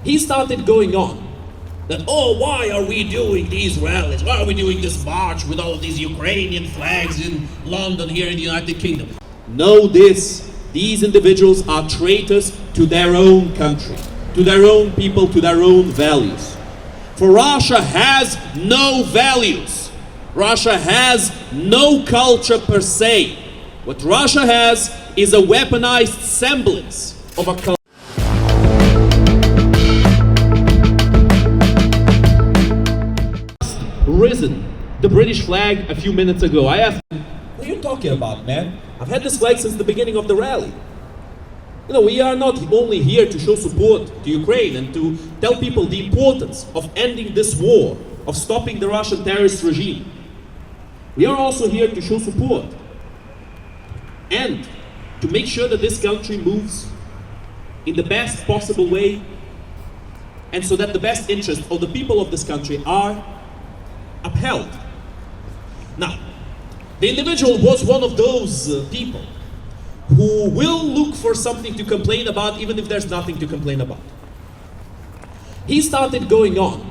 he started going on that, oh, why are we doing these rallies? Why are we doing this march with all of these Ukrainian flags in London, here in the United Kingdom? Know this, these individuals are traitors to their own country, to their own people, to their own values. For Russia has no values. Russia has no culture per se. What Russia has is a weaponized semblance of a culture. Risen the British flag a few minutes ago. I asked him, what are you talking about, man? I've had this flag since the beginning of the rally. You know, we are not only here to show support to Ukraine and to tell people the importance of ending this war, of stopping the Russian terrorist regime. We are also here to show support and to make sure that this country moves in the best possible way, and so that the best interests of the people of this country are upheld. Now, the individual was one of those people who will look for something to complain about even if there's nothing to complain about. He started going on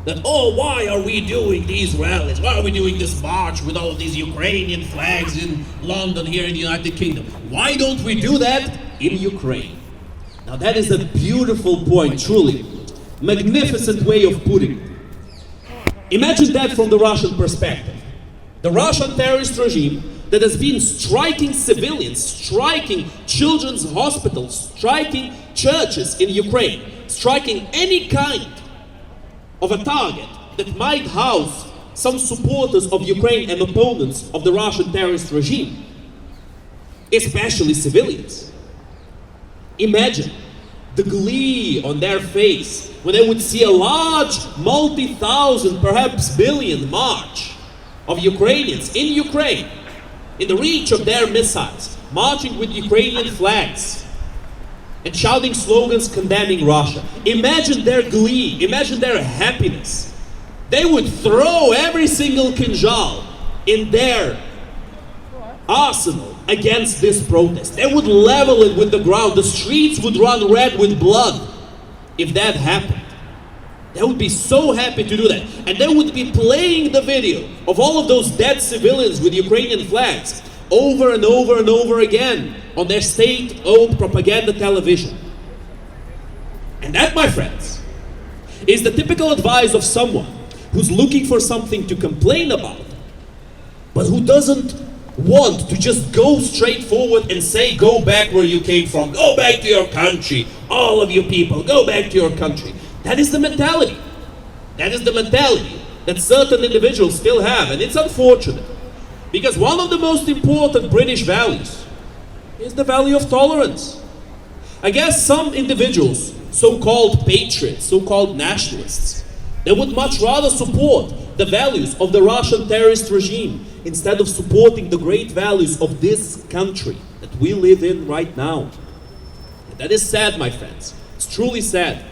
that, oh, why are we doing these rallies? Why are we doing this march with all of these Ukrainian flags in London, here in the United Kingdom? Why don't we do that in Ukraine? Now that is a beautiful point, truly. Magnificent way of putting it. Imagine that from the Russian perspective. The Russian terrorist regime that has been striking civilians, striking children's hospitals, striking churches in Ukraine, striking any kind of a target that might house some supporters of Ukraine and opponents of the Russian terrorist regime, especially civilians. Imagine the glee on their face when they would see a large multi-thousand, perhaps billion march of Ukrainians in Ukraine, in the reach of their missiles, marching with Ukrainian flags and shouting slogans condemning Russia. Imagine their glee, imagine their happiness. They would throw every single kinjal in their arsenal against this protest. They would level it with the ground. The streets would run red with blood if that happened. They would be so happy to do that. And they would be playing the video of all of those dead civilians with Ukrainian flags over and over and over again on their state-owned propaganda television. And that, my friends, is the typical advice of someone who's looking for something to complain about, but who doesn't want to just go straight forward and say, go back where you came from, go back to your country, all of you people, go back to your country. That is the mentality. That is the mentality that certain individuals still have, and it's unfortunate. Because one of the most important British values is the value of tolerance. I guess some individuals, so-called patriots, so-called nationalists, they would much rather support the values of the Russian terrorist regime instead of supporting the great values of this country that we live in right now. And that is sad, my friends. It's truly sad.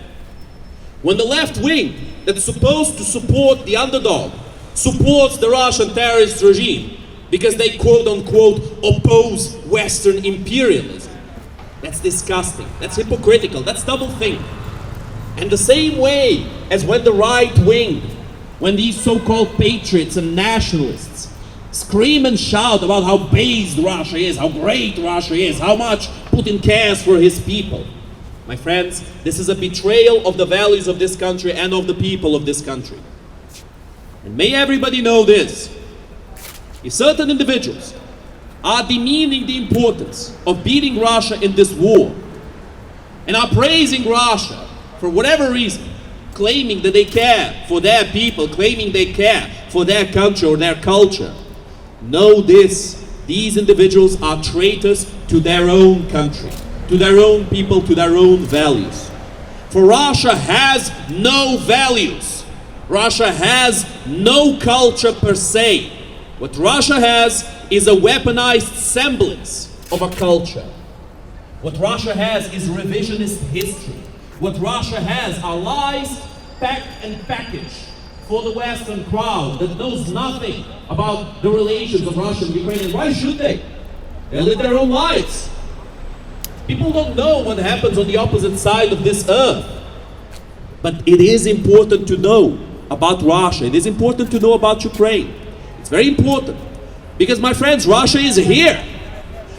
When the left wing that's supposed to support the underdog supports the Russian terrorist regime because they quote-unquote oppose Western imperialism, that's disgusting, that's hypocritical, that's double-think. And the same way as when the right wing, when these so-called patriots and nationalists scream and shout about how based Russia is, how great Russia is, how much Putin cares for his people, my friends, this is a betrayal of the values of this country and of the people of this country. And may everybody know this. If certain individuals are demeaning the importance of beating Russia in this war and are praising Russia for whatever reason, claiming that they care for their people, claiming they care for their country or their culture, know this, these individuals are traitors to their own country, to their own people, to their own values. For Russia has no values. Russia has no culture per se. What Russia has is a weaponized semblance of a culture. What Russia has is revisionist history. What Russia has are lies packed and packaged for the Western crowd that knows nothing about the relations of Russia and Ukraine. And why should they? They live their own lives. People don't know what happens on the opposite side of this earth. But it is important to know about Russia. It is important to know about Ukraine. It's very important. Because, my friends, Russia is here.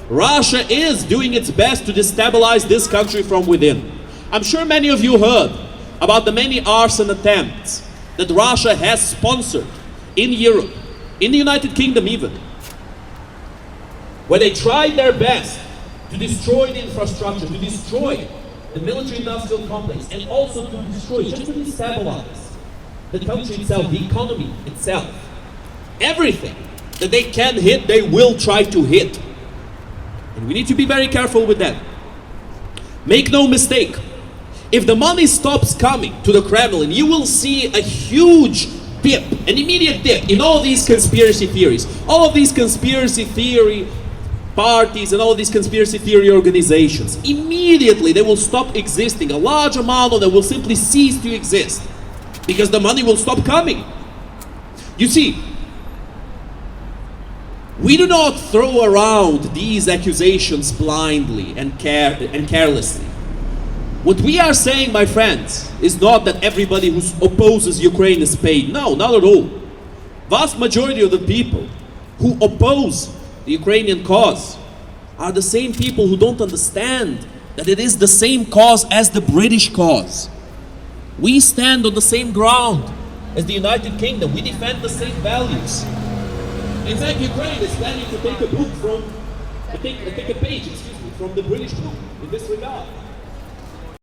Russia is doing its best to destabilize this country from within. I'm sure many of you heard about the many arson attempts that Russia has sponsored in Europe, in the United Kingdom even, where they tried their best to destroy the infrastructure, to destroy the military-industrial complex, and also to destroy, just to destabilize the country itself, the economy itself. Everything that they can hit, they will try to hit. And we need to be very careful with that. Make no mistake, if the money stops coming to the Kremlin, you will see a huge dip, an immediate dip in all these conspiracy theories. All of these conspiracy theory parties and all of these conspiracy theory organizations. Immediately they will stop existing. A large amount of them will simply cease to exist because the money will stop coming. You see, we do not throw around these accusations blindly and carelessly. What we are saying, my friends, is not that everybody who opposes Ukraine is paid. No, not at all. Vast majority of the people who oppose the Ukrainian cause are the same people who don't understand that it is the same cause as the British cause. We stand on the same ground as the United Kingdom. We defend the same values. In fact, Ukraine is planning to take a book from, take a page, from the British book in this regard.